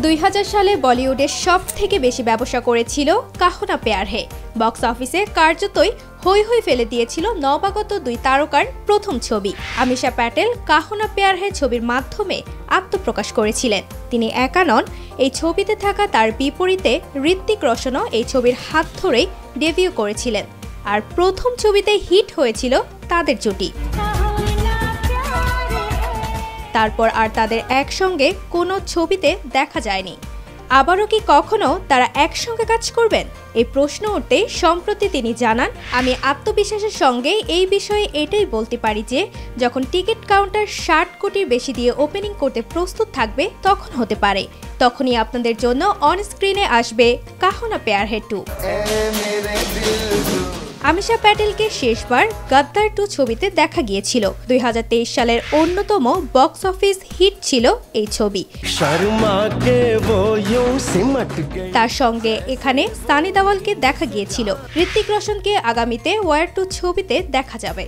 2000 সালে বলিউডের সবথেকে বেশি ব্যবসা করেছিল কাহো না প্যার হ্যায়। বক্স অফিসে কার্যতই হৈ হৈ ফেলে দিয়েছিল নবাগত দুই তারকার প্রথম ছবি। আমিশা প্যাটেল কাহো না প্যার হ্যায় ছবির মাধ্যমে আত্মপ্রকাশ করেছিলেন। তিনি একা নন, এই ছবিতে থাকা তার বিপরীতে ঋত্বিক রোশনও এই ছবির হাত ধরেই ডেবিউ করেছিলেন। আর প্রথম ছবিতে হিট হয়েছিল তাদের জুটি। তারপর আর তাদের একসঙ্গে কোনো ছবিতে দেখা যায়নি। আবারও কি কখনো তারা একসঙ্গে কাজ করবেন? এই প্রশ্ন উঠতেই সম্প্রতি তিনি জানান, আমি আত্মবিশ্বাসের সঙ্গে এই বিষয়ে এটাই বলতে পারি যে যখন টিকিট কাউন্টার 60 কোটির বেশি দিয়ে ওপেনিং করতে প্রস্তুত থাকবে তখন হতে পারে, তখনই আপনাদের জন্য অন স্ক্রিনে আসবে কাহো না প্যার হ্যায় 2। আমিশা প্যাটেলকে শেষবার গদ্দার 2 ছবিতে দেখা গিয়েছিল। 2023 সালের অন্যতম বক্স অফিস হিট ছিল এই ছবি। তার সঙ্গে এখানে সানি দেওয়ালকে দেখা গিয়েছিল। ঋত্বিক রোশনকে আগামীতে ওয়ার 2 ছবিতে দেখা যাবে।